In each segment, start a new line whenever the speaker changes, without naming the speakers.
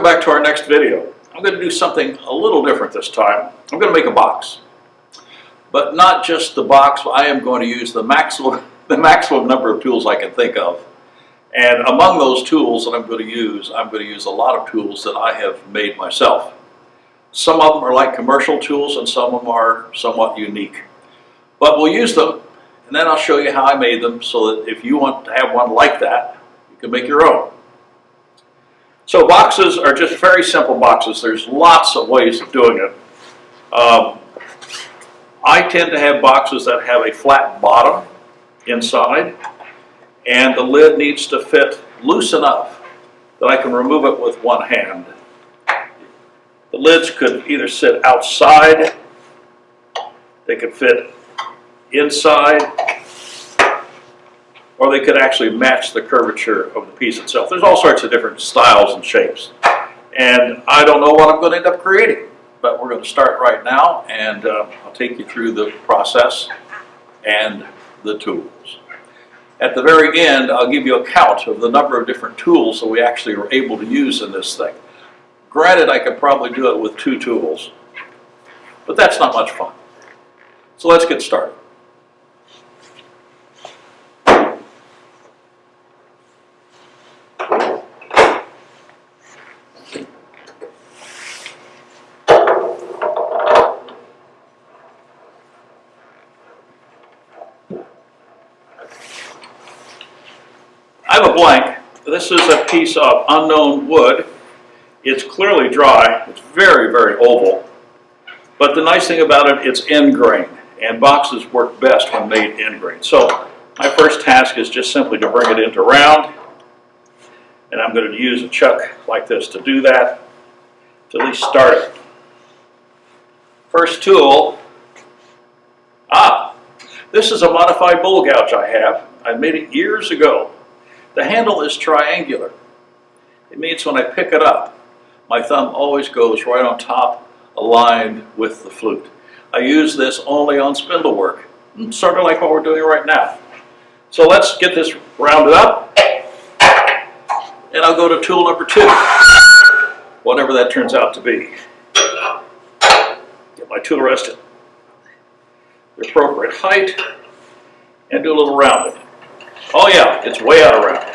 Welcome back to our next video. I'm going to do something a little different this time. I'm going to make a box. But not just the box, I am going to use the maximum number of tools I can think of. And among those tools that I'm going to use a lot of tools that I have made myself. Some of them are like commercial tools and some of them are somewhat unique. But we'll use them and then I'll show you how I made them so that if you want to have one like that, you can make your own. So boxes are just very simple boxes. There's lots of ways of doing it. I tend to have boxes that have a flat bottom inside, and the lid needs to fit loose enough that I can remove it with one hand. The lids could either sit outside, they could fit inside, or they could actually match the curvature of the piece itself. There's all sorts of different styles and shapes. And I don't know what I'm going to end up creating, but we're going to start right now, and I'll take you through the process and the tools. At the very end, I'll give you a count of the number of different tools that we actually were able to use in this thing. Granted, I could probably do it with 2 tools, but that's not much fun. So let's get started. I have a blank. This is a piece of unknown wood. It's clearly dry. It's very, very oval. But the nice thing about it, it's end grain. And boxes work best when made end grain. So my first task is just simply to bring it into round. And I'm going to use a chuck like this to do that, to at least start it. First tool. This is a modified bowl gouge I have. I made it years ago. The handle is triangular. It means when I pick it up, my thumb always goes right on top, aligned with the flute. I use this only on spindle work, sort of like what we're doing right now. So let's get this rounded up, and I'll go to tool number 2, whatever that turns out to be. Get my tool rest at the appropriate height, and do a little rounding. Oh yeah, it's way out of round.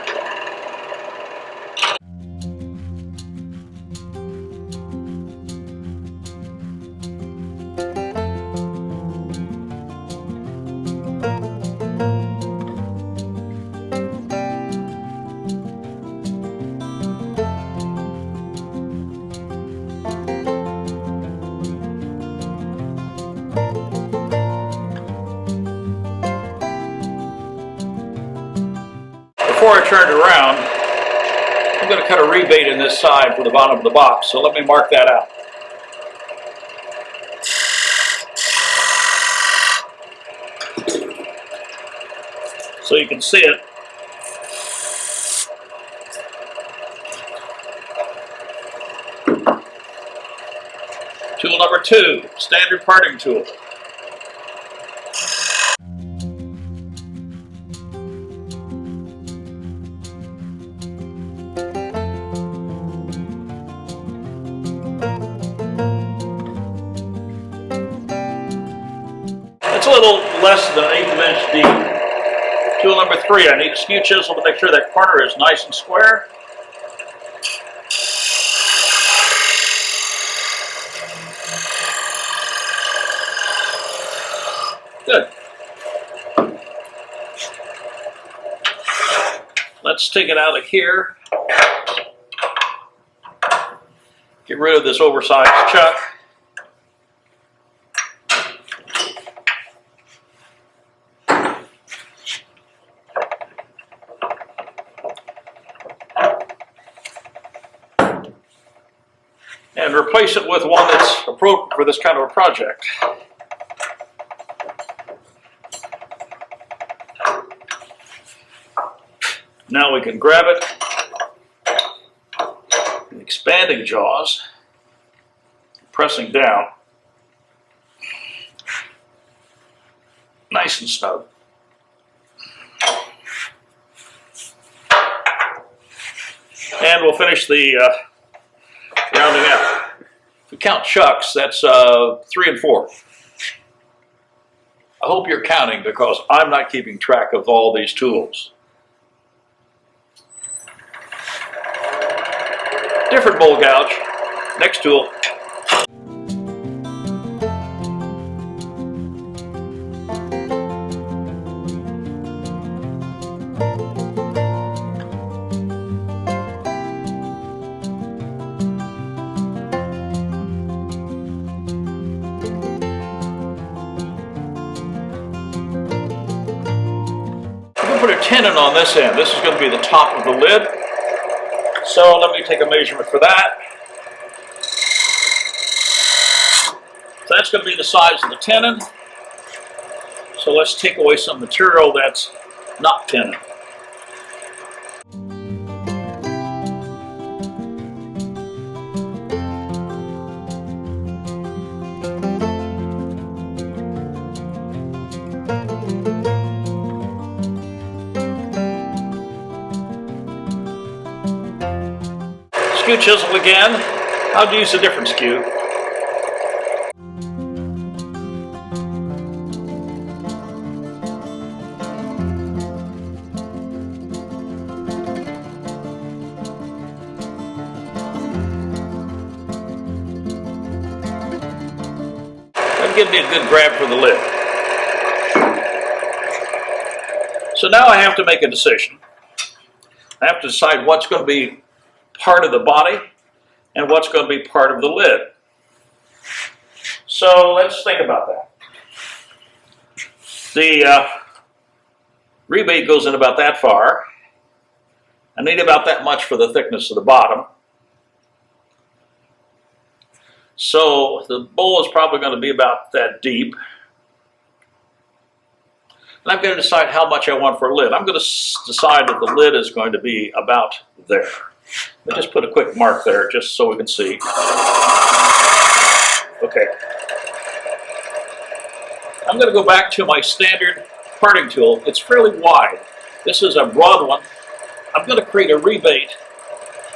Before I turn it around, I'm going to cut a rebate in this side for the bottom of the box, so let me mark that out. So you can see it. Tool number 2, standard parting tool. It's a little less than 1/8 of an inch deep. Tool number 3, I need a skew chisel to make sure that corner is nice and square. Good. Let's take it out of here. Get rid of this oversized chuck. And replace it with one that's appropriate for this kind of a project. Now we can grab it, expanding jaws, pressing down, nice and snug. And we'll finish the rounding out. If we count chucks, that's 3 and 4. I hope you're counting because I'm not keeping track of all these tools. Different bowl gouge. Next tool. Put a tenon on this end. This is going to be the top of the lid. So let me take a measurement for that. So that's going to be the size of the tenon. So let's take away some material that's not tenon. Skew chisel again. I'll use a different skew. That'll give me a good grab for the lid. So now I have to make a decision. I have to decide what's going to be part of the body and what's going to be part of the lid. So let's think about that. The rebate goes in about that far. I need about that much for the thickness of the bottom. So the bowl is probably going to be about that deep. And I'm going to decide how much I want for a lid. I'm going to decide that the lid is going to be about there. Let me just put a quick mark there just so we can see. Okay. I'm going to go back to my standard parting tool. It's fairly wide. This is a broad one. I'm going to create a rebate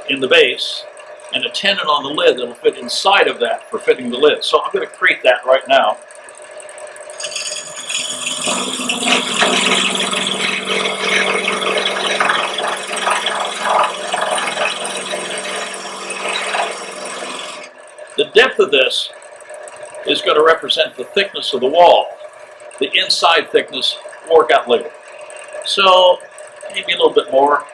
in the base and a tenon on the lid that will fit inside of that for fitting the lid. So I'm going to create that right now. The depth of this is going to represent the thickness of the wall. The inside thickness will work out later. So maybe a little bit more.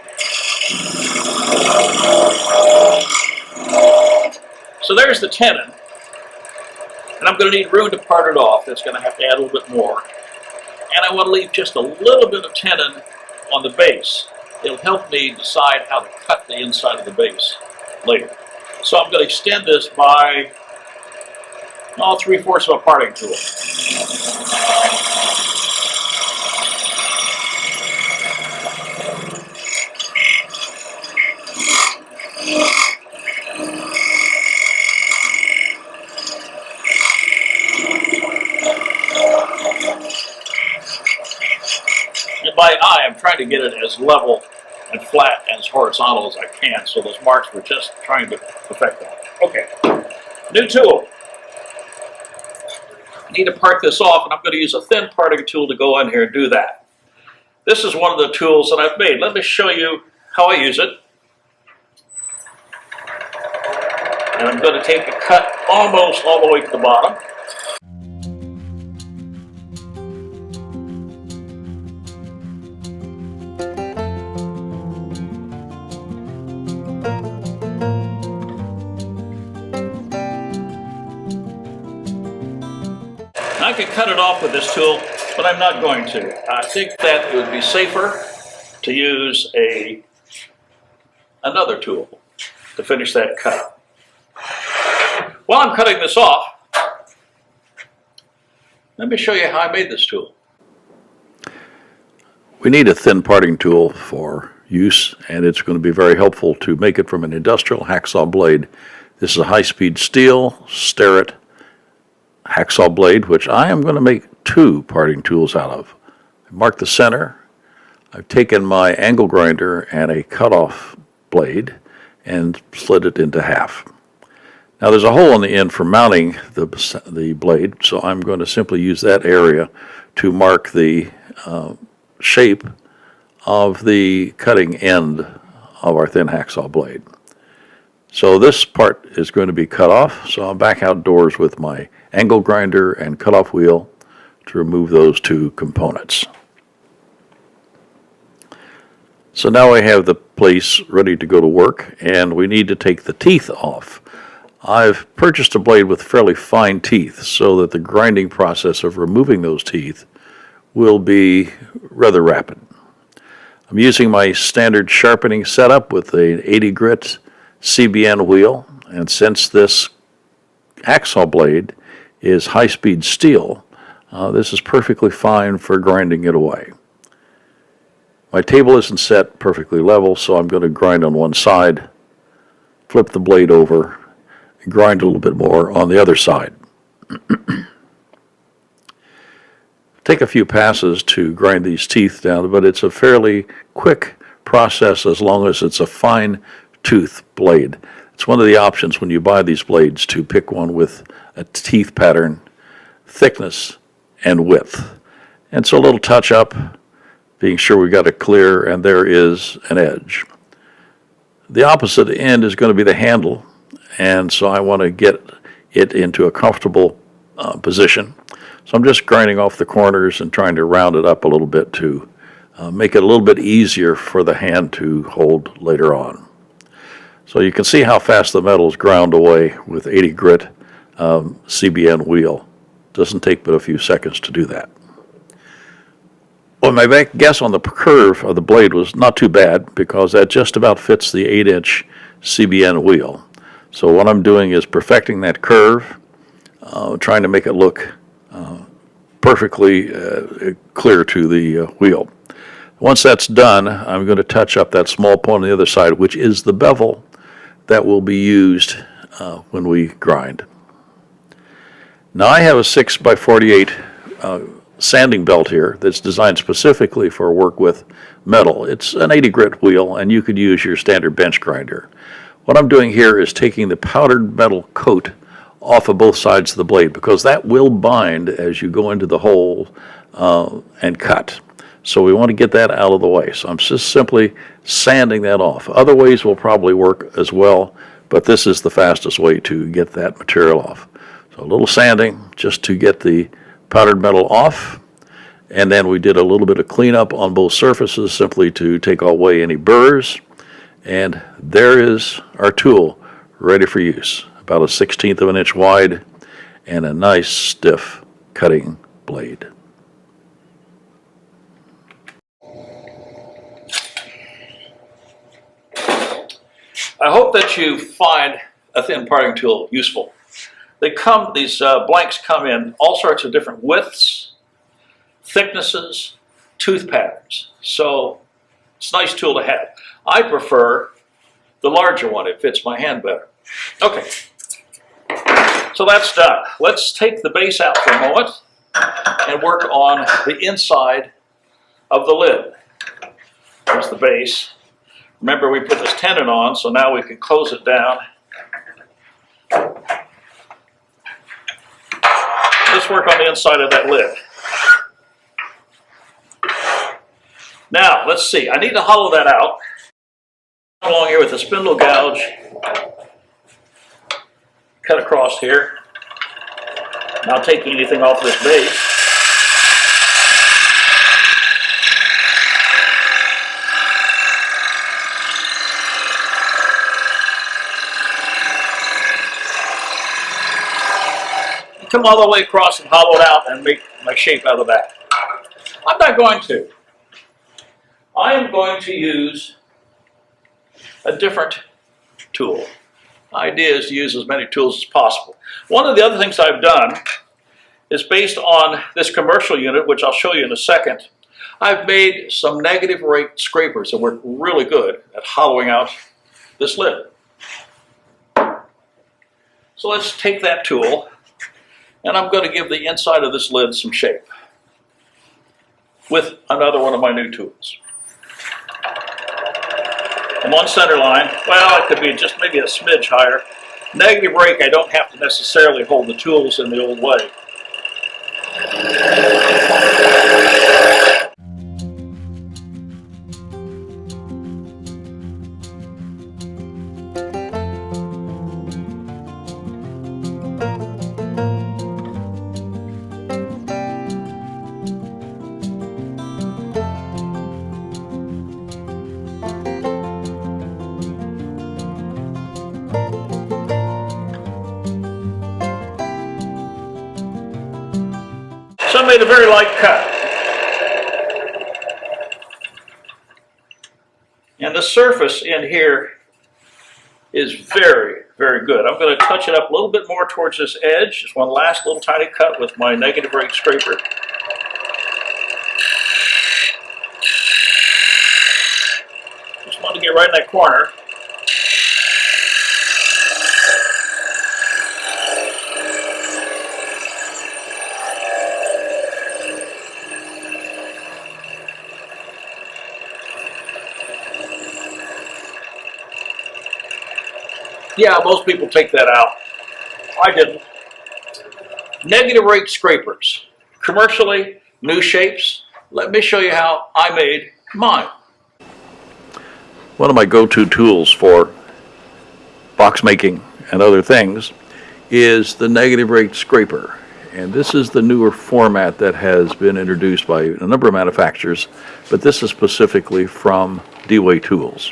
So there's the tenon. And I'm going to need room to part it off. That's going to have to add a little bit more. And I want to leave just a little bit of tenon on the base. It'll help me decide how to cut the inside of the base later. So I'm going to extend this by 3/4 of a parting tool. And by eye, I'm trying to get it as level and flat and as horizontal as I can, so those marks were just trying to perfect that. Okay, new tool. I need to part this off, and I'm going to use a thin parting tool to go in here and do that. This is one of the tools that I've made. Let me show you how I use it. And I'm going to take the cut almost all the way to the bottom. I could cut it off with this tool, but I'm not going to. I think that it would be safer to use another tool to finish that cut. While I'm cutting this off, let me show you how I made this tool. We need a thin parting tool for use, and it's going to be very helpful to make it from an industrial hacksaw blade. This is a high-speed steel Starrett hacksaw blade, which I am going to make 2 parting tools out of. I marked the center. I've taken my angle grinder and a cutoff blade and slid it into half.
Now there's a hole on the end for mounting the blade, so I'm going to simply use that area to mark the shape of the cutting end of our thin hacksaw blade. So this part is going to be cut off, so I'm back outdoors with my angle grinder and cutoff wheel to remove those two components. So now I have the place ready to go to work, and we need to take the teeth off. I've purchased a blade with fairly fine teeth so that the grinding process of removing those teeth will be rather rapid. I'm using my standard sharpening setup with an 80 grit CBN wheel, and since this hacksaw blade is high-speed steel, this is perfectly fine for grinding it away. My table isn't set perfectly level, so I'm going to grind on one side, flip the blade over, and grind a little bit more on the other side. Take a few passes to grind these teeth down, but it's a fairly quick process as long as it's a fine tooth blade. It's one of the options when you buy these blades to pick one with a teeth pattern, thickness, and width. And so a little touch up, being sure we got it clear, and there is an edge. The opposite end is going to be the handle, and so I want to get it into a comfortable position. So I'm just grinding off the corners and trying to round it up a little bit to make it a little bit easier for the hand to hold later on. So you can see how fast the metal is ground away with 80 grit CBN wheel. Doesn't take but a few seconds to do that. Well, my guess on the curve of the blade was not too bad because that just about fits the 8-inch CBN wheel. So what I'm doing is perfecting that curve, trying to make it look perfectly clear to the wheel. Once that's done, I'm going to touch up that small point on the other side, which is the bevel that will be used when we grind. Now I have a 6x48 sanding belt here that's designed specifically for work with metal. It's an 80 grit wheel, and you could use your standard bench grinder. What I'm doing here is taking the powdered metal coat off of both sides of the blade because that will bind as you go into the hole and cut. So we want to get that out of the way. So I'm just simply sanding that off. Other ways will probably work as well, but this is the fastest way to get that material off. So a little sanding just to get the powdered metal off, and then we did a little bit of cleanup on both surfaces simply to take away any burrs, and there is our tool ready for use. About a 1/16 of an inch wide and a nice stiff cutting blade.
I hope that you find a thin parting tool useful. These blanks come in all sorts of different widths, thicknesses, tooth patterns. So it's a nice tool to have. I prefer the larger one. It fits my hand better. Okay, so that's done. Let's take the base out for a moment and work on the inside of the lid. There's the base. Remember, we put this tenon on, so now we can close it down. Let's work on the inside of that lid. Now, let's see. I need to hollow that out. Along here with a spindle gouge. Cut across here. Not taking anything off this base. Come all the way across and hollow it out and make my shape out of the back. I'm not going to. I am going to use a different tool. The idea is to use as many tools as possible. One of the other things I've done is based on this commercial unit, which I'll show you in a second. I've made some negative rate scrapers that work really good at hollowing out this lid. So let's take that tool, and I'm going to give the inside of this lid some shape with another one of my new tools. And one center line, well, it could be just maybe a smidge higher. Negative rake, I don't have to necessarily hold the tools in the old way. So I made a very light cut. And the surface in here is very, very good. I'm going to touch it up a little bit more towards this edge. Just one last little tiny cut with my negative rake scraper. Just want to get right in that corner. Yeah, most people take that out. I didn't. Negative rake scrapers. Commercially, new shapes. Let me show you how I made mine.
One of my go-to tools for box making and other things is the negative rake scraper. And this is the newer format that has been introduced by a number of manufacturers, but this is specifically from D-Way Tools.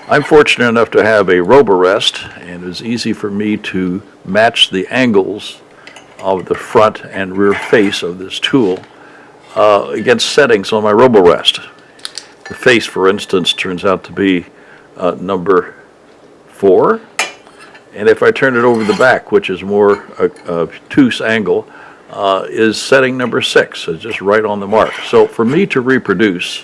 I'm fortunate enough to have a Roborest, and it was easy for me to match the angles of the front and rear face of this tool against settings on my Roborest. The face, for instance, turns out to be number 4, and if I turn it over the back, which is more a obtuse angle, is setting number 6. So it's just right on the mark. So for me to reproduce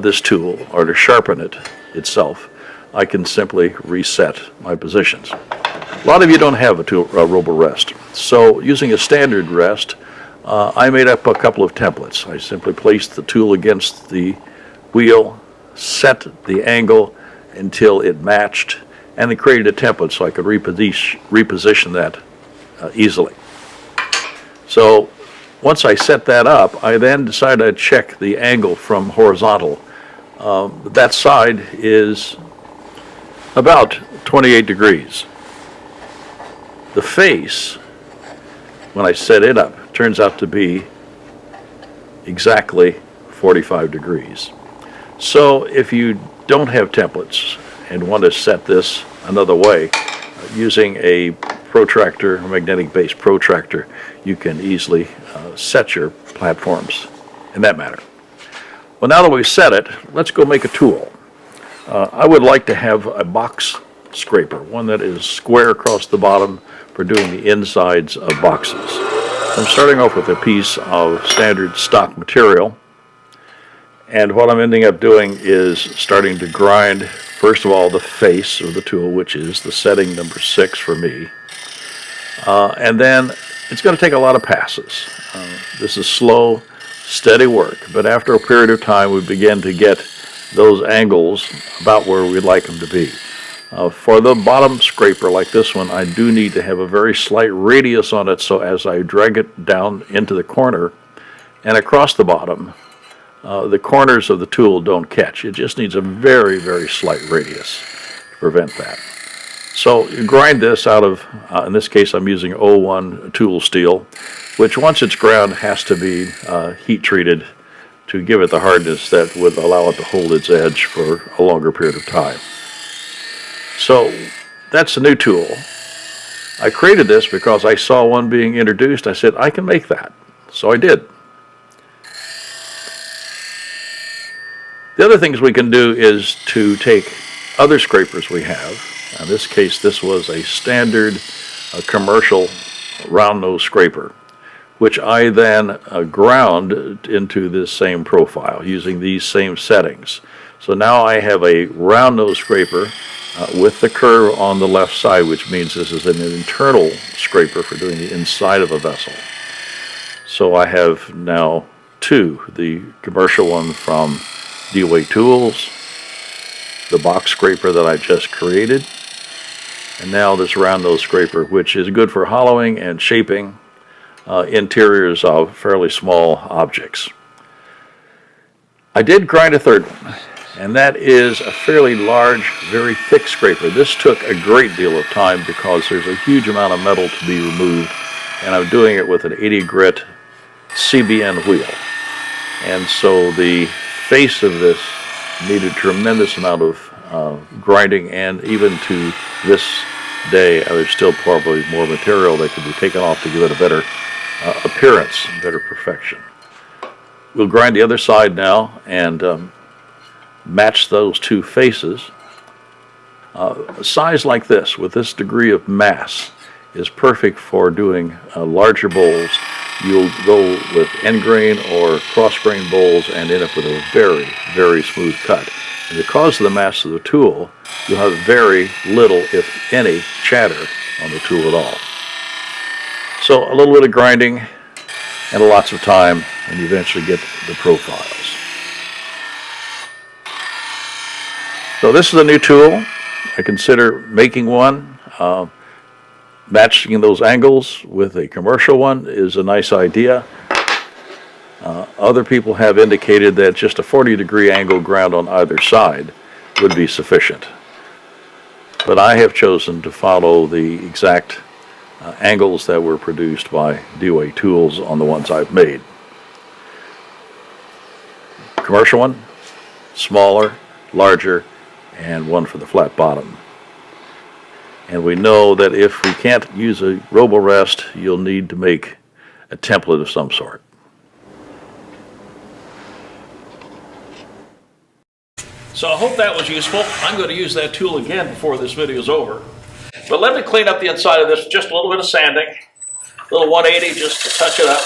this tool, or to sharpen it itself, I can simply reset my positions. A lot of you don't have a Roborest, so using a standard rest, I made up a couple of templates. I simply placed the tool against the wheel, set the angle until it matched, and then created a template so I could reposition that easily. So once I set that up, I then decided I'd check the angle from horizontal. That side is about 28 degrees. The face, when I set it up, turns out to be exactly 45 degrees. So if you don't have templates and want to set this another way, using a protractor, a magnetic-based protractor, you can easily set your platforms in that manner. Well, now that we've set it, let's go make a tool. I would like to have a box scraper, one that is square across the bottom for doing the insides of boxes. I'm starting off with a piece of standard stock material, and what I'm ending up doing is starting to grind, first of all, the face of the tool, which is the setting number 6 for me, and then it's going to take a lot of passes. This is slow, steady work, but after a period of time we begin to get those angles about where we'd like them to be. For the bottom scraper like this one, I do need to have a very slight radius on it, so as I drag it down into the corner and across the bottom, the corners of the tool don't catch. It just needs a very, very slight radius to prevent that. So you grind this out of, in this case I'm using 01 tool steel, which once it's ground has to be heat treated to give it the hardness that would allow it to hold its edge for a longer period of time. So that's a new tool. I created this because I saw one being introduced. I said, I can make that. So I did. The other things we can do is to take other scrapers we have. In this case, this was a standard commercial round nose scraper, which I then ground into this same profile using these same settings. So now I have a round nose scraper with the curve on the left side, which means this is an internal scraper for doing the inside of a vessel. So I have now 2, the commercial one from D-Way Tools, the box scraper that I just created, And now this round nose scraper, which is good for hollowing and shaping interiors of fairly small objects. I did grind a third one, and that is a fairly large, very thick scraper. This took a great deal of time because there's a huge amount of metal to be removed, and I'm doing it with an 80 grit CBN wheel. And so the face of this needed a tremendous amount of grinding, and even to this day, there's still probably more material that could be taken off to give it a better appearance, better perfection. We'll grind the other side now and match those two faces. A size like this, with this degree of mass, is perfect for doing larger bowls. You'll go with end grain or cross grain bowls and end up with a very, very smooth cut. And because of the mass of the tool, you'll have very little, if any, chatter on the tool at all. So a little bit of grinding and lots of time, and you eventually get the profiles. So this is a new tool. I consider making one. Matching those angles with a commercial one is a nice idea. Other people have indicated that just a 40-degree angle ground on either side would be sufficient. But I have chosen to follow the exact angles that were produced by DOA tools on the ones I've made. Commercial one, smaller, larger, and one for the flat bottom. And we know that if we can't use a robo-rest, you'll need to make a template of some sort.
So I hope that was useful. I'm going to use that tool again before this video is over. But let me clean up the inside of this, just a little bit of sanding, a little 180 just to touch it up.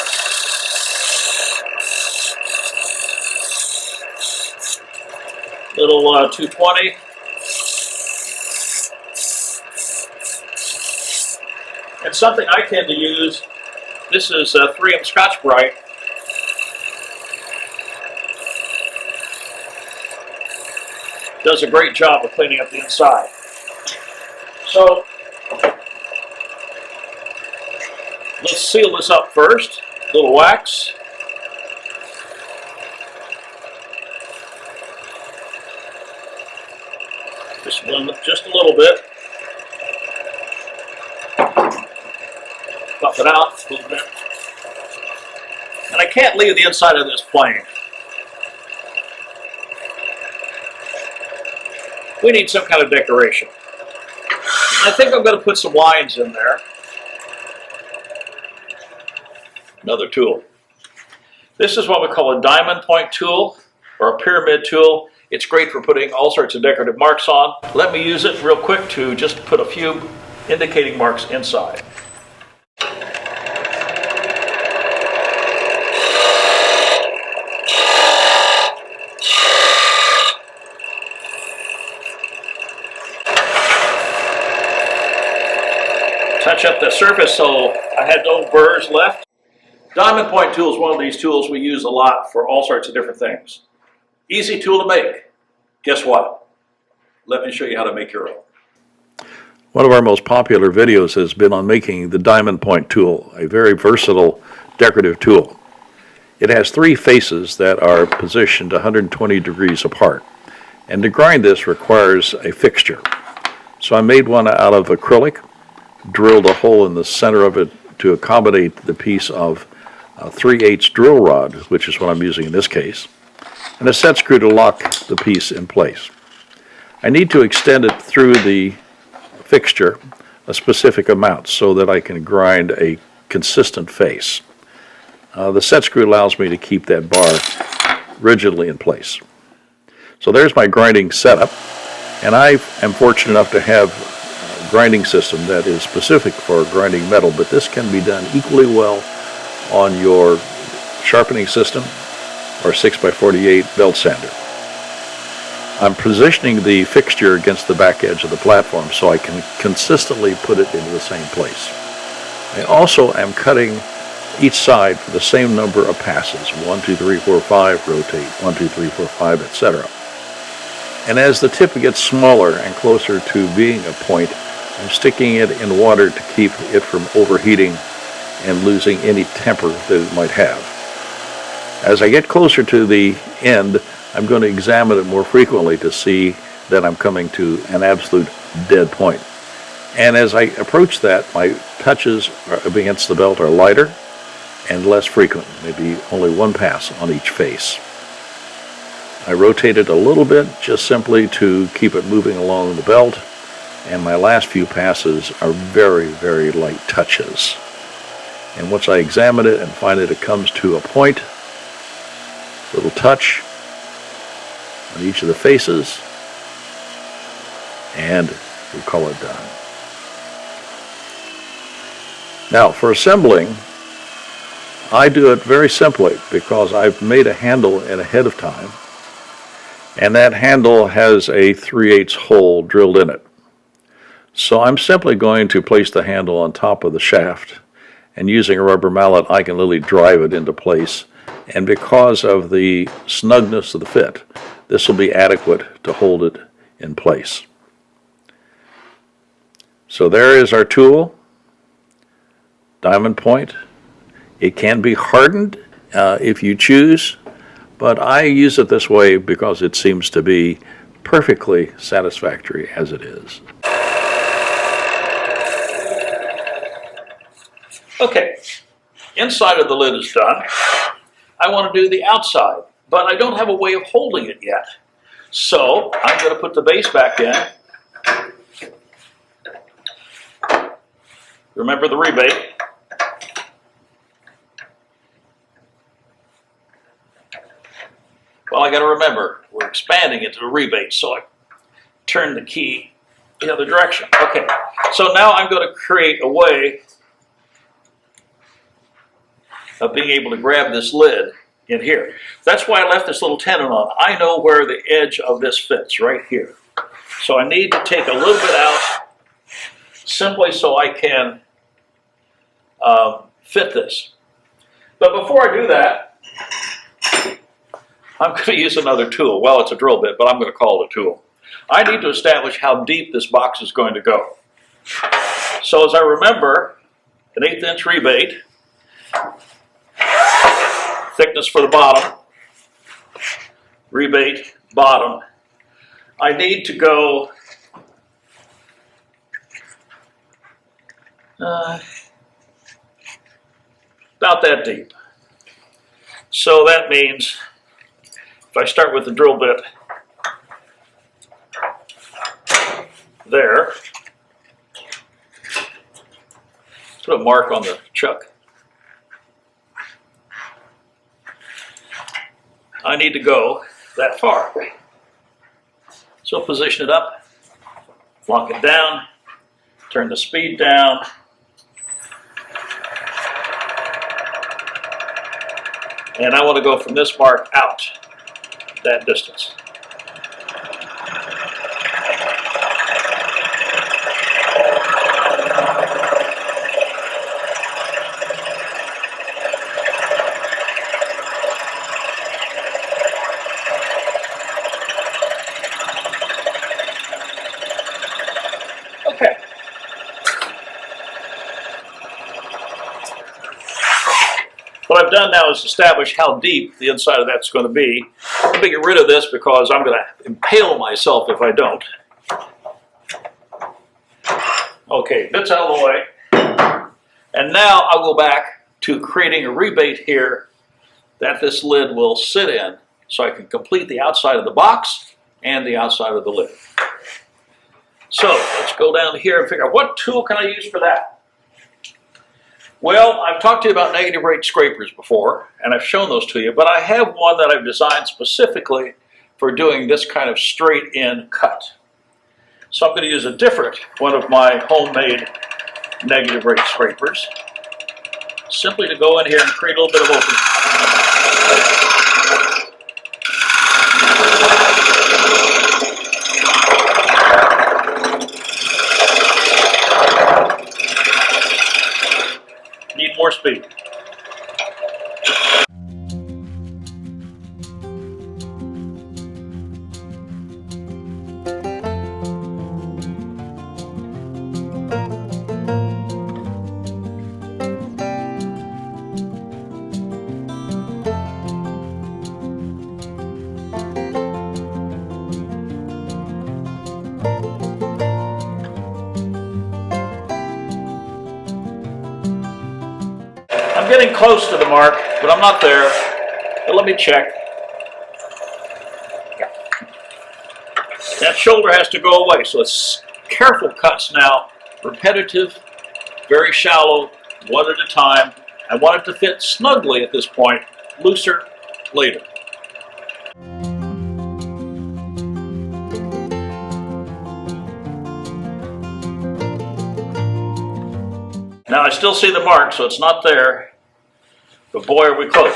Little 220. And something I tend to use, this is 3M Scotch-Brite. Does a great job of cleaning up the inside. So, let's seal this up first. A little wax. Just a little bit. Buff it out a little bit. And I can't leave the inside of this plain. We need some kind of decoration. I think I'm going to put some lines in there. Another tool. This is what we call a diamond point tool or a pyramid tool. It's great for putting all sorts of decorative marks on. Let me use it real quick to just put a few indicating marks inside. Touch up the surface so I had no burrs left. Diamond point tool is one of these tools we use a lot for all sorts of different things. Easy tool to make. Guess what? Let me show you how to make your own.
One of our most popular videos has been on making the diamond point tool, a very versatile decorative tool. It has three faces that are positioned 120 degrees apart. And to grind this requires a fixture. So I made one out of acrylic, drilled a hole in the center of it to accommodate the piece of a 3/8 drill rod, which is what I'm using in this case, and a set screw to lock the piece in place. I need to extend it through the fixture a specific amount so that I can grind a consistent face. The set screw allows me to keep that bar rigidly in place. So there's my grinding setup, and I am fortunate enough to have grinding system that is specific for grinding metal, but this can be done equally well on your sharpening system or 6x48 belt sander. I'm positioning the fixture against the back edge of the platform so I can consistently put it into the same place. I also am cutting each side for the same number of passes, 1, 2, 3, 4, 5, rotate, 1, 2, 3, 4, 5, etc. And as the tip gets smaller and closer to being a point, I'm sticking it in water to keep it from overheating and losing any temper that it might have. As I get closer to the end, I'm going to examine it more frequently to see that I'm coming to an absolute dead point. And as I approach that, my touches against the belt are lighter and less frequent, maybe only one pass on each face. I rotate it a little bit just simply to keep it moving along the belt, and my last few passes are very, very light touches. And once I examine it and find that it comes to a point, little touch on each of the faces, and we'll call it done. Now, for assembling, I do it very simply because I've made a handle in ahead of time, and that handle has a 3/8 hole drilled in it. So I'm simply going to place the handle on top of the shaft, and using a rubber mallet I can literally drive it into place, and because of the snugness of the fit, this will be adequate to hold it in place. So there is our tool, diamond point. It can be hardened if you choose, but I use it this way because it seems to be perfectly satisfactory as it is.
Okay, inside of the lid is done. I want to do the outside, but I don't have a way of holding it yet. So I'm going to put the base back in. Remember the rebate. Well, I got to remember, we're expanding it to the rebate, so I turn the key the other direction. Okay, so now I'm going to create a way of being able to grab this lid in here. That's why I left this little tenon on. I know where the edge of this fits, right here. So I need to take a little bit out simply so I can fit this. But before I do that, I'm going to use another tool. Well, it's a drill bit, but I'm going to call it a tool. I need to establish how deep this box is going to go. So as I remember, an 1/8 inch rebate, thickness for the bottom, rebate, bottom. I need to go about that deep. So that means if I start with the drill bit there, put a mark on the chuck. I need to go that far. So position it up, lock it down, turn the speed down, and I want to go from this mark out that distance. Okay. What I've done now is establish how deep the inside of that's going to be. Let me get rid of this because I'm going to impale myself if I don't. Okay, bits out of the way. And now I'll go back to creating a rebate here that this lid will sit in so I can complete the outside of the box and the outside of the lid. So let's go down here and figure out what tool can I use for that. Well, I've talked to you about negative rate scrapers before, and I've shown those to you, but I have one that I've designed specifically for doing this kind of straight-in cut. So I'm going to use a different one of my homemade negative rate scrapers, simply to go in here and create a little bit of opening. Need more speed. getting close to the mark, but I'm not there. But let me check. That shoulder has to go away, so it's careful cuts now, repetitive, very shallow, one at a time. I want it to fit snugly at this point, looser later. Now I still see the mark, so it's not there, but boy are we close.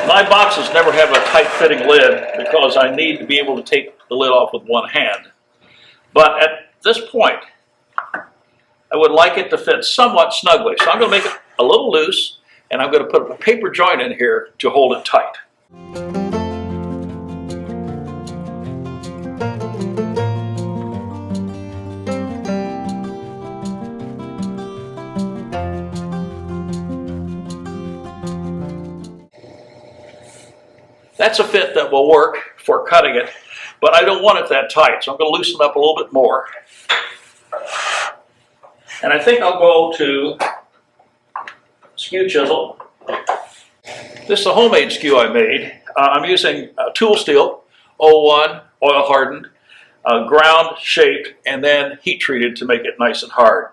My boxes never have a tight-fitting lid because I need to be able to take the lid off with one hand. But at this point, I would like it to fit somewhat snugly. So I'm going to make it a little loose, and I'm going to put a paper joint in here to hold it tight. That's a fit that will work for cutting it, but I don't want it that tight, so I'm going to loosen up a little bit more. And I think I'll go to skew chisel. This is a homemade skew I made. I'm using tool steel, 01, oil hardened, ground shaped, and then heat treated to make it nice and hard.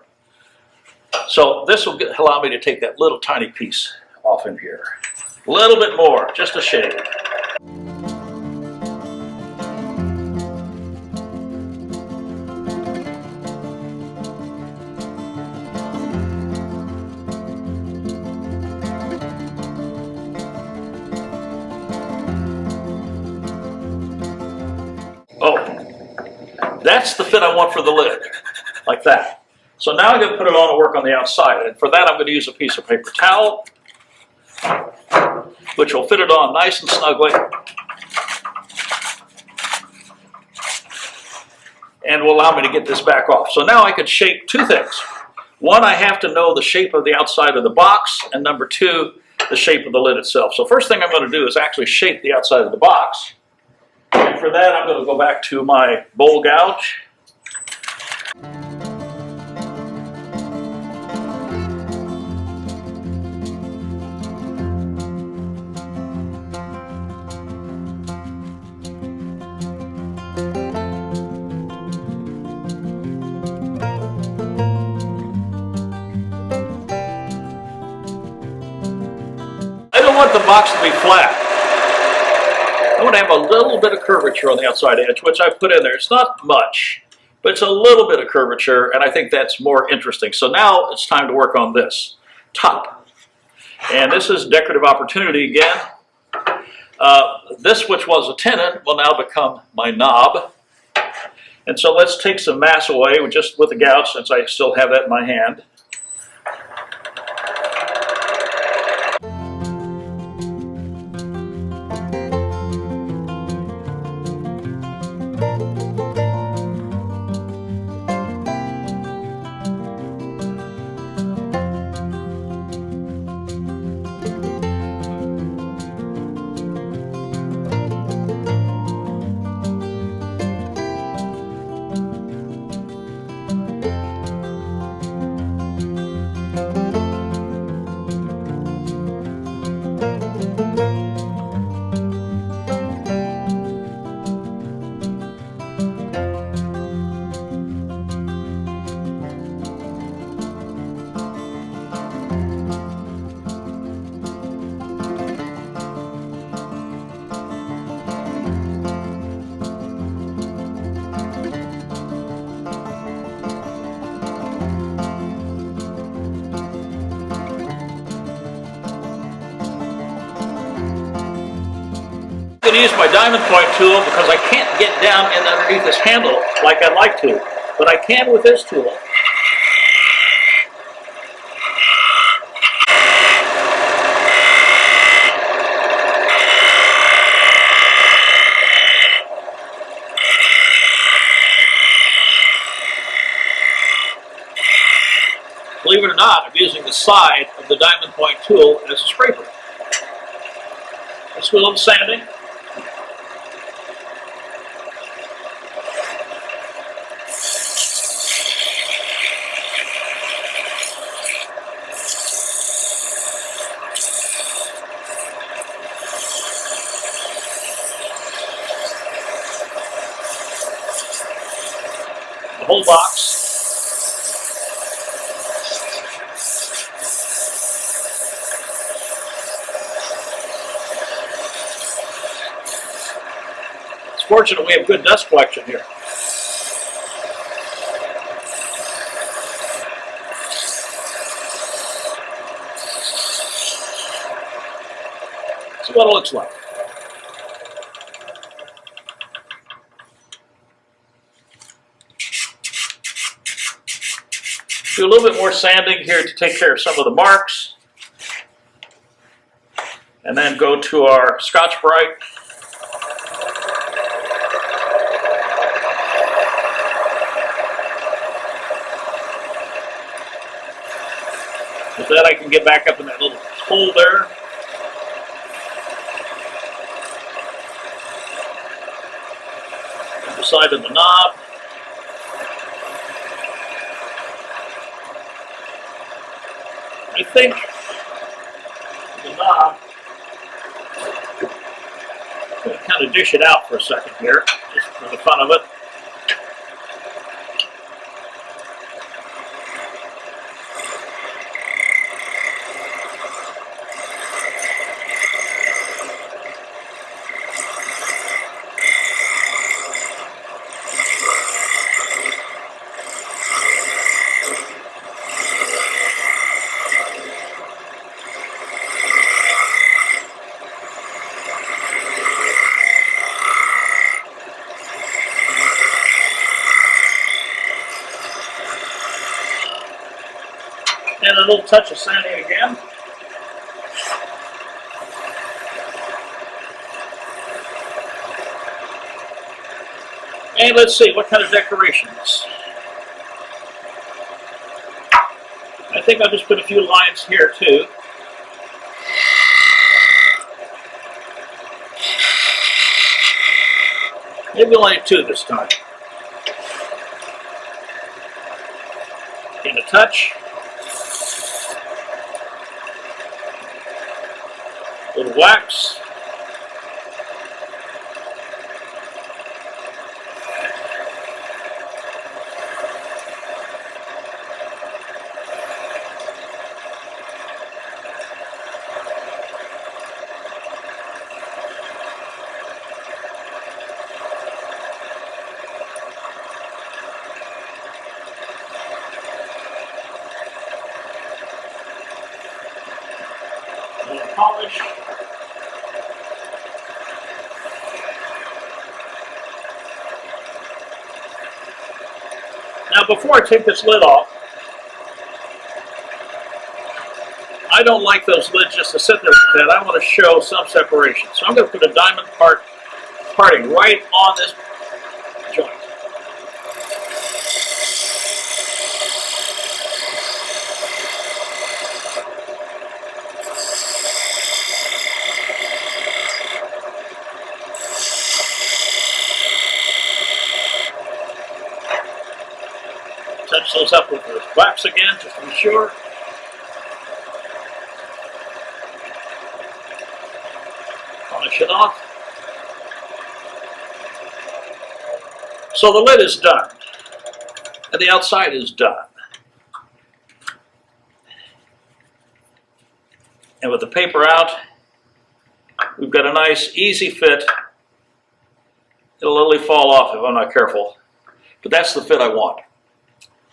So this will allow me to take that little tiny piece off in here. A little bit more, just a shade. Oh, that's the fit I want for the lid, like that. So now I'm going to put it on and work on the outside, and for that I'm going to use a piece of paper towel, which will fit it on nice and snugly, and will allow me to get this back off. So now I can shape two things. One, I have to know the shape of the outside of the box, and number two, the shape of the lid itself. So first thing I'm going to do is actually shape the outside of the box. And for that, I'm going to go back to my bowl gouge. I don't want the box to be flat. I want to have a little bit of curvature on the outside edge, which I put in there. It's not much, but it's a little bit of curvature, and I think that's more interesting. So now it's time to work on this top. And this is decorative opportunity again. This, which was a tenon, will now become my knob. And so let's take some mass away just with the gouge, since I still have that in my hand. I'm going to use my diamond point tool because I can't get down in underneath this handle like I'd like to, but I can with this tool. Believe it or not, I'm using the side of the diamond point tool as a scraper. Let's do a little sanding. whole box. It's fortunate we have good dust collection here. See what it looks like. Do a little bit more sanding here to take care of some of the marks. And then go to our Scotch-Brite. With that I can get back up in that little hole there. The side of the knob. I think the knob, I'm going to kind of dish it out for a second here, just for the fun of it. And a little touch of sanding again. And let's see, what kind of decorations? I think I'll just put a few lines here too. Maybe only 2 this time. And a touch. A little wax. A little polish. Now before I take this lid off, I don't like those lids just to sit there like that. I want to show some separation. So I'm going to put a diamond parting right on this joint. Touch those up with the wax again, just to be sure. Polish it off. So the lid is done, and the outside is done. And with the paper out, we've got a nice, easy fit. It'll only fall off if I'm not careful, but that's the fit I want.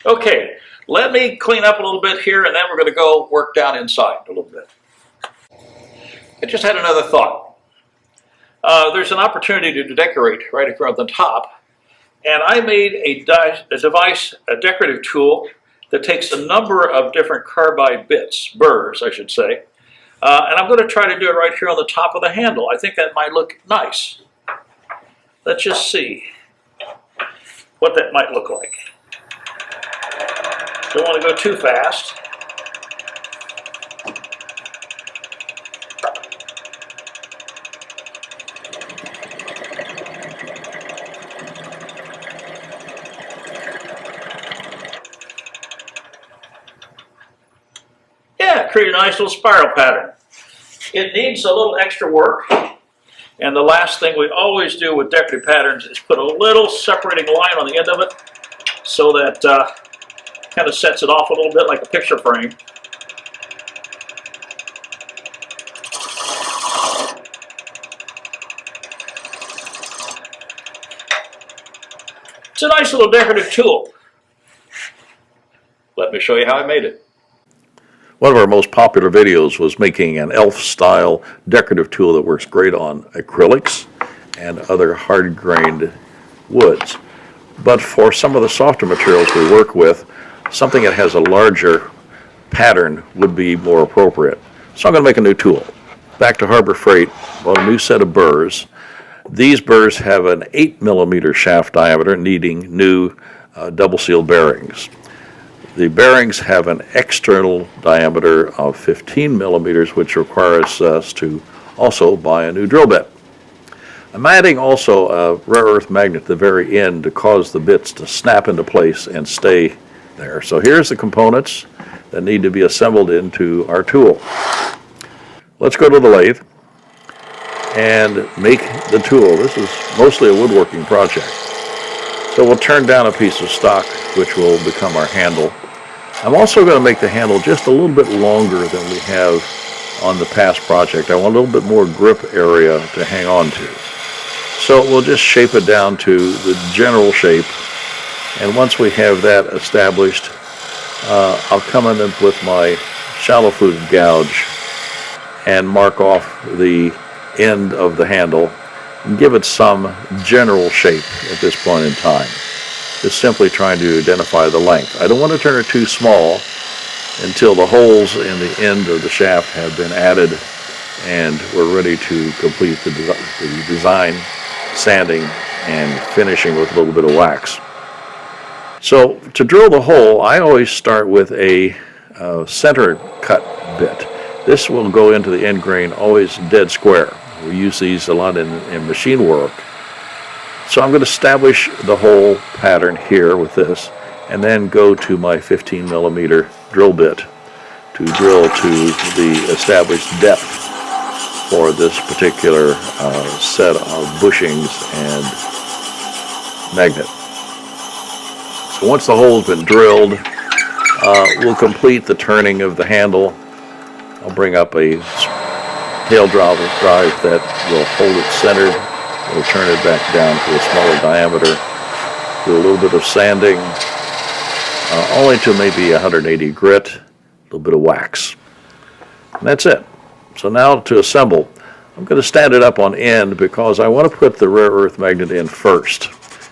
Okay, let me clean up a little bit here, and then we're going to go work down inside a little bit. I just had another thought. There's an opportunity to decorate right here on the top, and I made a device, a decorative tool, that takes a number of different carbide bits, burrs I should say, and I'm going to try to do it right here on the top of the handle. I think that might look nice. Let's just see what that might look like. Don't want to go too fast. Yeah, create a nice little spiral pattern. It needs a little extra work. And the last thing we always do with decorative patterns is put a little separating line on the end of it, so that kind of sets it off a little bit like a picture frame. It's a nice little decorative tool. Let me show you how I made it.
One of our most popular videos was making an elf-style decorative tool that works great on acrylics and other hard-grained woods. But for some of the softer materials we work with, something that has a larger pattern would be more appropriate. So I'm going to make a new tool. Back to Harbor Freight, bought a new set of burrs. These burrs have an 8mm shaft diameter, needing new double-sealed bearings. The bearings have an external diameter of 15mm, which requires us to also buy a new drill bit. I'm adding also a rare earth magnet at the very end to cause the bits to snap into place and stay there. So here's the components that need to be assembled into our tool. Let's go to the lathe and make the tool. This is mostly a woodworking project. So we'll turn down a piece of stock, which will become our handle. I'm also going to make the handle just a little bit longer than we have on the past project. I want a little bit more grip area to hang on to. So we'll just shape it down to the general shape. And once we have that established, I'll come in with my shallow fluted gouge and mark off the end of the handle and give it some general shape at this point in time. Just simply trying to identify the length. I don't want to turn it too small until the holes in the end of the shaft have been added and we're ready to complete the design, sanding, and finishing with a little bit of wax. So to drill the hole, I always start with a center cut bit. This will go into the end grain always dead square. We use these a lot in machine work. So I'm going to establish the hole pattern here with this, and then go to my 15mm drill bit to drill to the established depth for this particular set of bushings and magnet. So once the hole's been drilled, we'll complete the turning of the handle. I'll bring up a tail drive that will hold it centered. We'll turn it back down to a smaller diameter. Do a little bit of sanding, only to maybe 180 grit, a little bit of wax. And that's it. So now to assemble, I'm going to stand it up on end because I want to put the rare earth magnet in first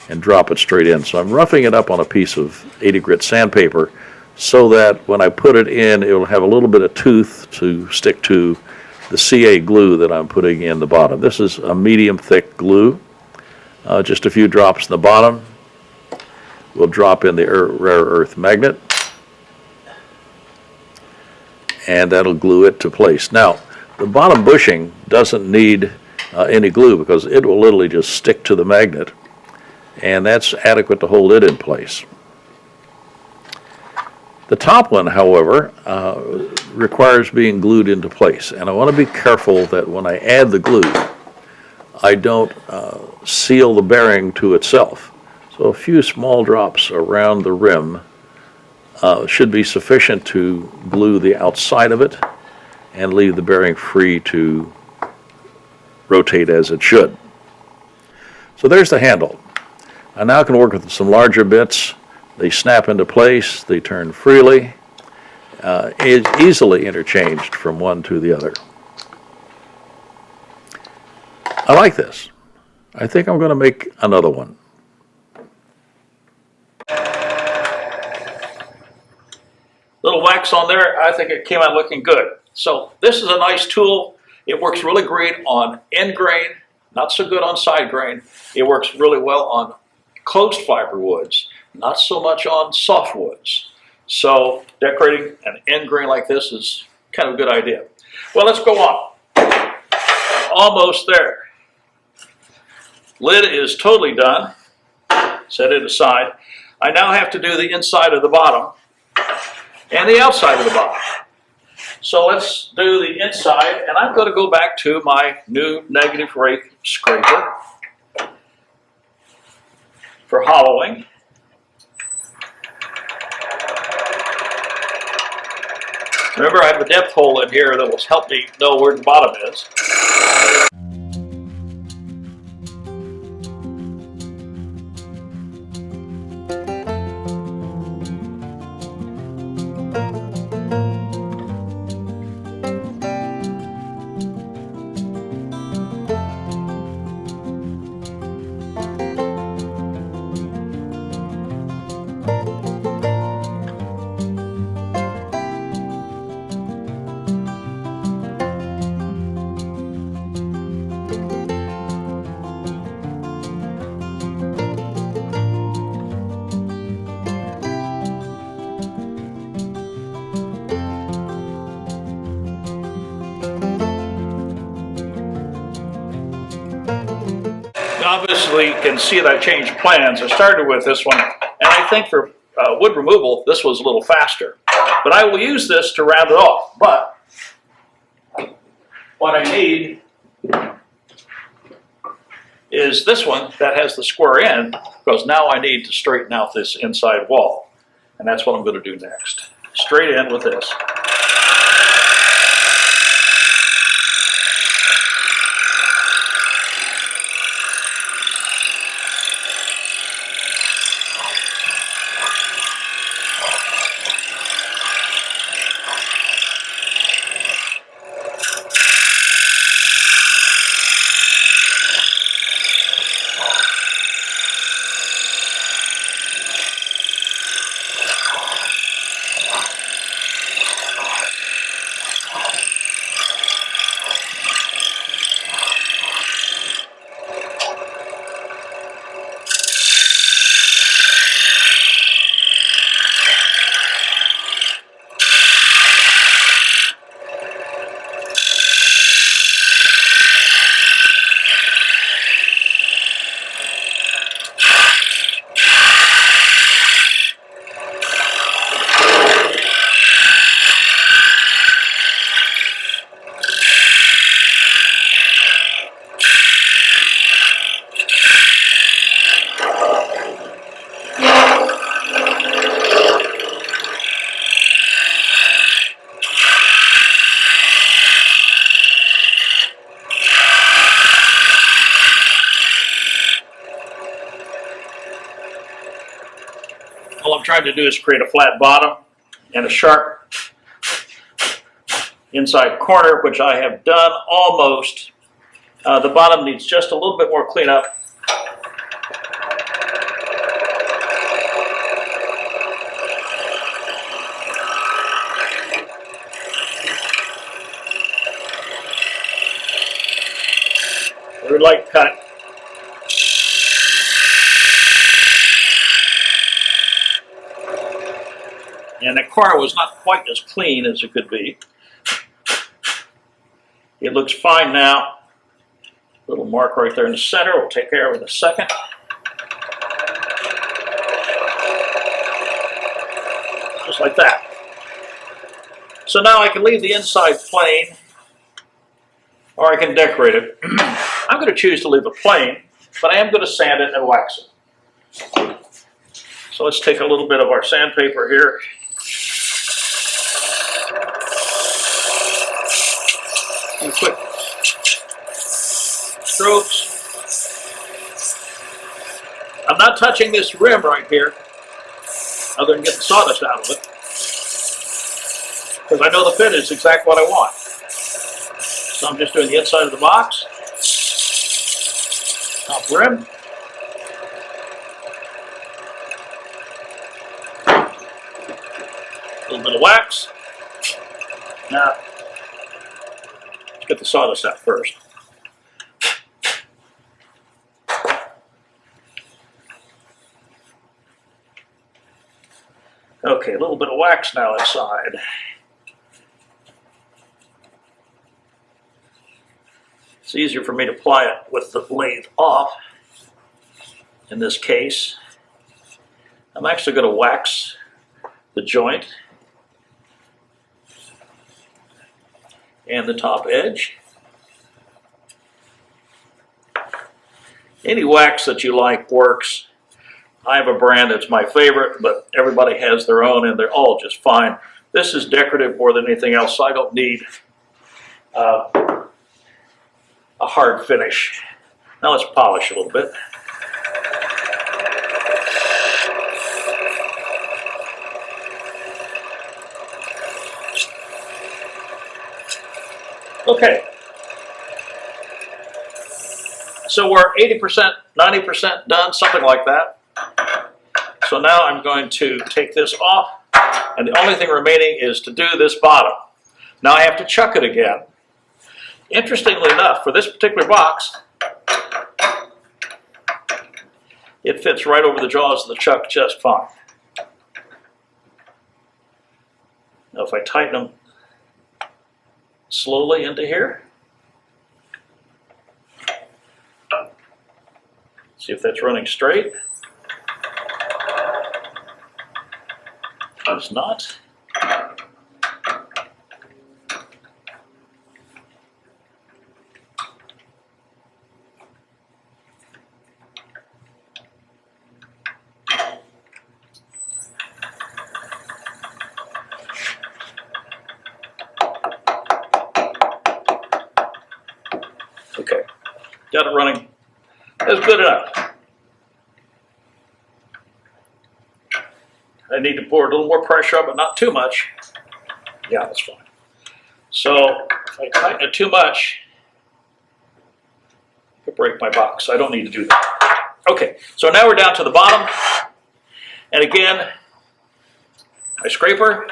and drop it straight in. So I'm roughing it up on a piece of 80 grit sandpaper so that when I put it in, it will have a little bit of tooth to stick to the CA glue that I'm putting in the bottom. This is a medium thick glue, just a few drops in the bottom. We'll drop in the rare earth magnet, and that'll glue it to place. Now, the bottom bushing doesn't need any glue because it will literally just stick to the magnet, and that's adequate to hold it in place. The top one, however, requires being glued into place, and I want to be careful that when I add the glue, I don't seal the bearing to itself. So a few small drops around the rim should be sufficient to glue the outside of it and leave the bearing free to rotate as it should. So there's the handle. I now can work with some larger bits. They snap into place, they turn freely, easily interchanged from one to the other. I like this. I think I'm going to make another one.
Little wax on there, I think it came out looking good. So this is a nice tool. It works really great on end grain, not so good on side grain. It works really well on closed fiber woods, not so much on soft woods. So decorating an end grain like this is kind of a good idea. Well, let's go on. Almost there. Lid is totally done. Set it aside. I now have to do the inside of the bottom and the outside of the bottom. So let's do the inside, and I'm going to go back to my new negative rake scraper for hollowing. Remember, I have a depth hole in here that will help me know where the bottom is. Obviously, you can see that I changed plans. I started with this one, and I think for wood removal, this was a little faster. But I will use this to round it off. But what I need is this one that has the square end, because now I need to straighten out this inside wall. And that's what I'm going to do next. Straight in with this. All I'm trying to do is create a flat bottom and a sharp inside corner, which I have done almost. The bottom needs just a little bit more cleanup. Very light cut. And the corner was not quite as clean as it could be. It looks fine now. Little mark right there in the center. We'll take care of it in a second. Just like that. So now I can leave the inside plain, or I can decorate it. I'm going to choose to leave it plain, but I am going to sand it and wax it. So let's take a little bit of our sandpaper here. And quick strokes. I'm not touching this rim right here, other than get the sawdust out of it, because I know the fit is exactly what I want. So I'm just doing the inside of the box, top rim. A little bit of wax. Now, let's get the sawdust out first. Okay, a little bit of wax now inside. It's easier for me to apply it with the lathe off. In this case, I'm actually going to wax the joint and the top edge. Any wax that you like works. I have a brand that's my favorite, but everybody has their own, and they're all just fine. This is decorative more than anything else, so I don't need a hard finish. Now let's polish a little bit. Okay. So we're 80%, 90% done, something like that. So now I'm going to take this off, and the only thing remaining is to do this bottom. Now I have to chuck it again. Interestingly enough, for this particular box, it fits right over the jaws of the chuck just fine. Now if I tighten them slowly into here, see if that's running straight. It's not. Okay, got it running. That's good enough. I need to pour a little more pressure on, but not too much. Yeah, that's fine. So if I tighten it too much, I could break my box. I don't need to do that. Okay, so now we're down to the bottom. And again, my scraper.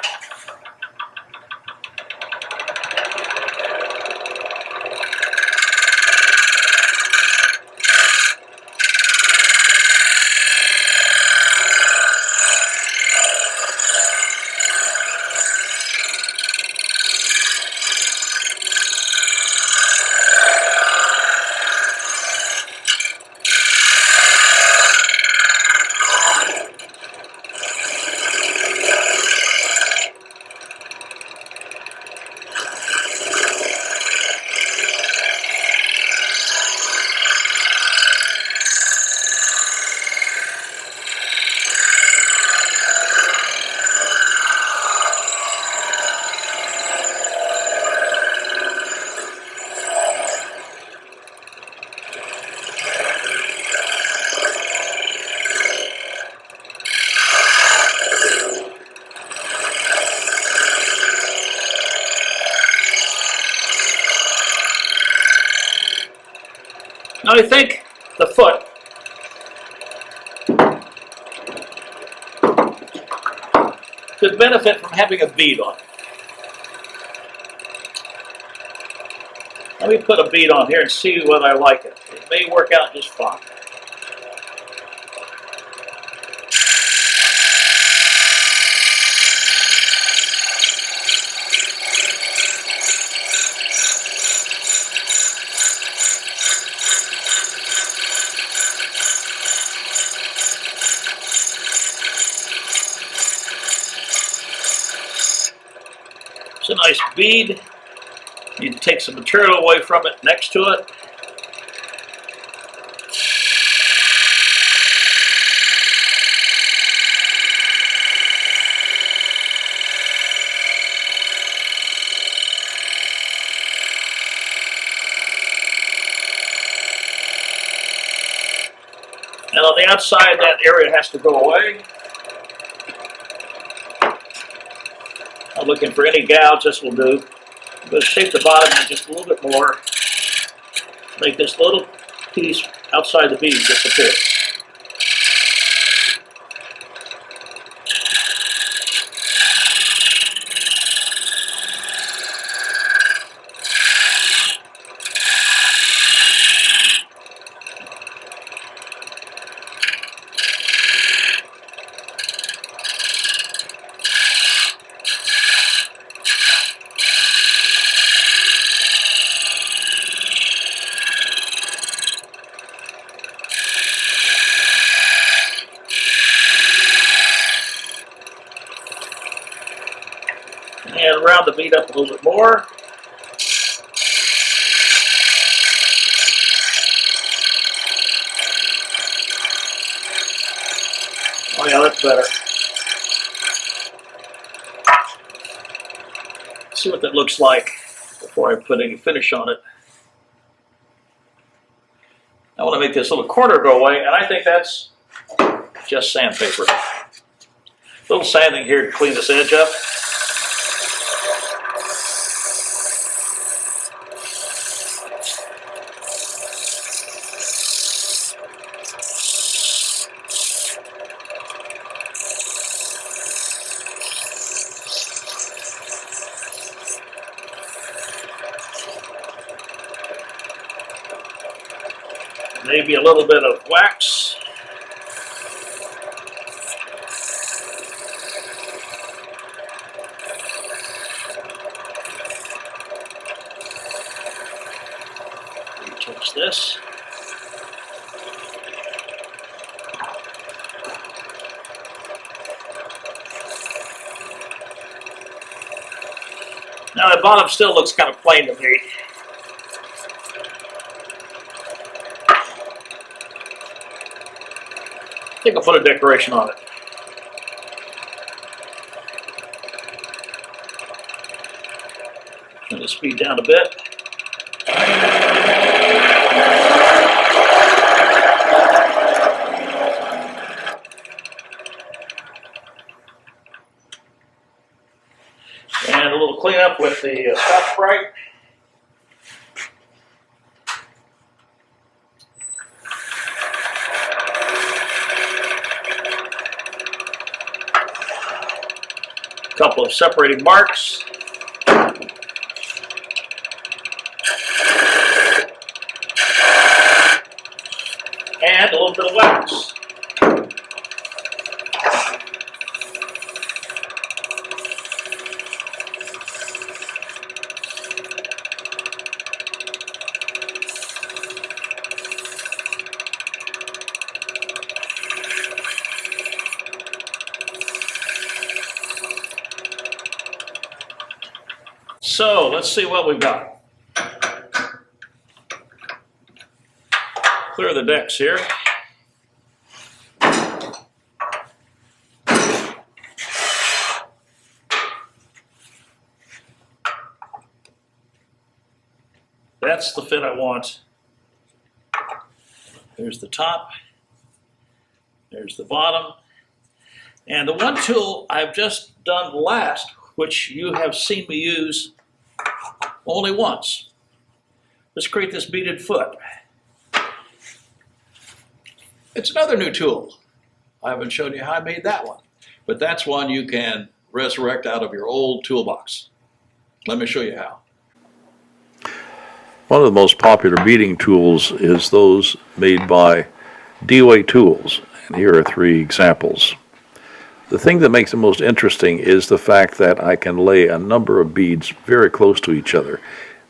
Now I think the foot could benefit from having a bead on it. Let me put a bead on here and see whether I like it. It may work out just fine. It's a nice bead. You take some material away from it next to it. And on the outside, that area has to go away. I'm looking for any gouge, this will do. I'm going to shape the bottom in just a little bit more. Make this little piece outside the bead disappear. And round the bead up a little bit more.
much better. See what that looks like before I put any finish on it. I want to make this little corner go away, and I think that's just sandpaper. A little sanding here to clean this edge up. Maybe a little bit of wax. Touch this. Now the bottom still looks kind of plain to me. I think I'll put a decoration on it. Turn the speed down a bit. And a little cleanup with the Scotch Brite. Couple of separating marks. And a little bit of wax. So let's see what we've got. Clear the decks here. That's the fit I want. There's the top. There's the bottom. And the one tool I've just done last, which you have seen me use only once. Let's create this beaded foot. It's another new tool. I haven't shown you how I made that one, but that's one you can resurrect out of your old toolbox. Let me show you how.
One of the most popular beading tools is those made by D-Way Tools, and here are 3 examples. The thing that makes it most interesting is the fact that I can lay a number of beads very close to each other.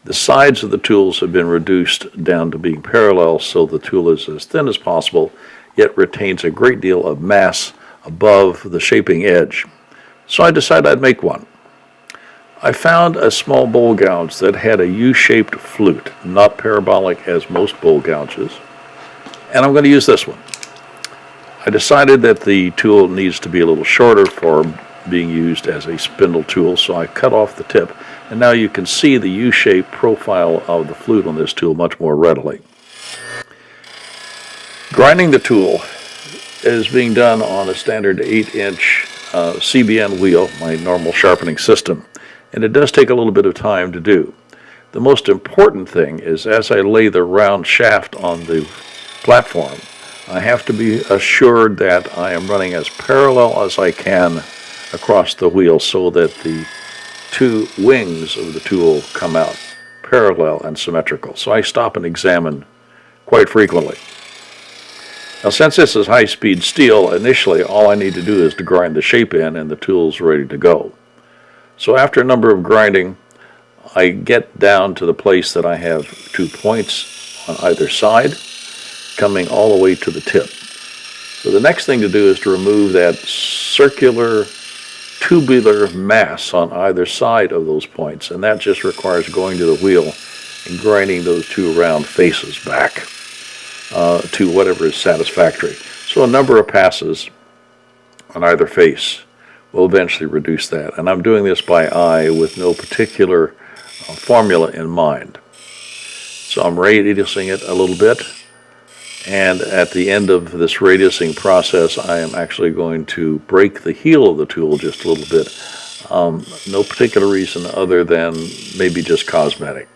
The sides of the tools have been reduced down to being parallel, so the tool is as thin as possible, yet retains a great deal of mass above the shaping edge. So I decided I'd make one. I found a small bowl gouge that had a U-shaped flute, not parabolic as most bowl gouges, and I'm going to use this one. I decided that the tool needs to be a little shorter for being used as a spindle tool, so I cut off the tip, and now you can see the U-shaped profile of the flute on this tool much more readily. Grinding the tool is being done on a standard 8-inch CBN wheel, my normal sharpening system, and it does take a little bit of time to do. The most important thing is as I lay the round shaft on the platform, I have to be assured that I am running as parallel as I can across the wheel so that the 2 wings of the tool come out parallel and symmetrical. So I stop and examine quite frequently. Now, since this is high-speed steel, initially all I need to do is to grind the shape in and the tool's ready to go. So after a number of grinding, I get down to the place that I have 2 points on either side, coming all the way to the tip. So the next thing to do is to remove that circular tubular mass on either side of those points, and that just requires going to the wheel and grinding those 2 round faces back to whatever is satisfactory. So a number of passes on either face will eventually reduce that. And I'm doing this by eye with no particular formula in mind. So I'm radiusing it a little bit, and at the end of this radiusing process I am actually going to break the heel of the tool just a little bit. No particular reason other than maybe just cosmetic.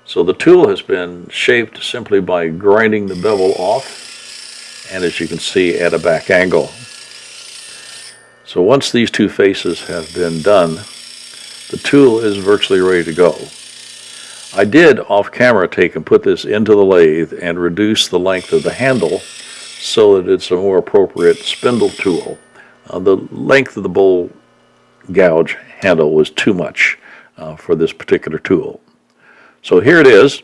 So the tool has been shaped simply by grinding the bevel off, and as you can see, at a back angle. So once these two faces have been done, the tool is virtually ready to go. I did off camera take and put this into the lathe and reduce the length of the handle so that it's a more appropriate spindle tool. The length of the bowl gouge handle was too much for this particular tool. So here it is.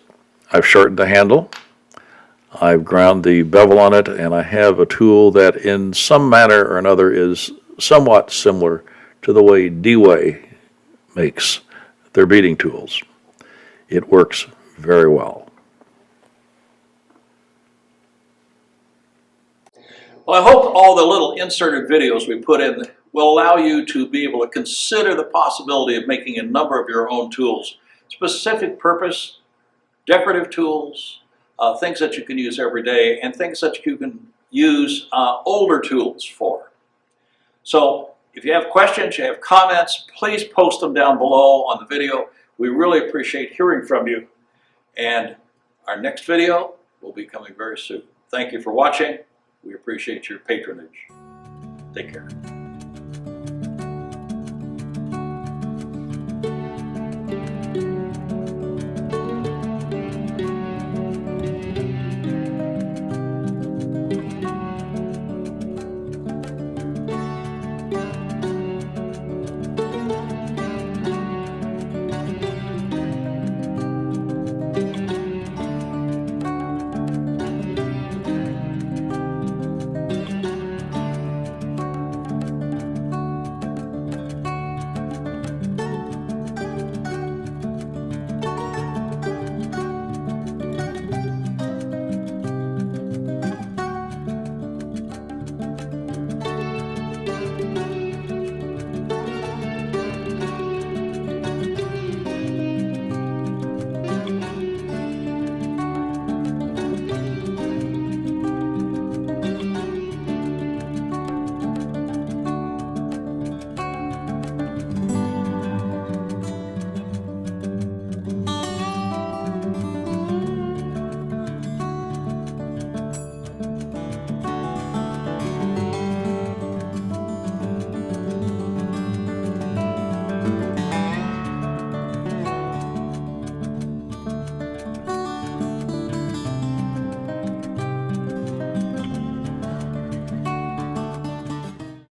I've shortened the handle, I've ground the bevel on it, and I have a tool that in some manner or another is somewhat similar to the way Dewey makes their beading tools. It works very well.
Well, I hope all the little inserted videos we put in will allow you to be able to consider the possibility of making a number of your own tools. Specific purpose, decorative tools, things that you can use every day, and things that you can use older tools for. So if you have questions, you have comments, please post them down below on the video. We really appreciate hearing from you. And our next video will be coming very soon. Thank you for watching. We appreciate your patronage. Take care.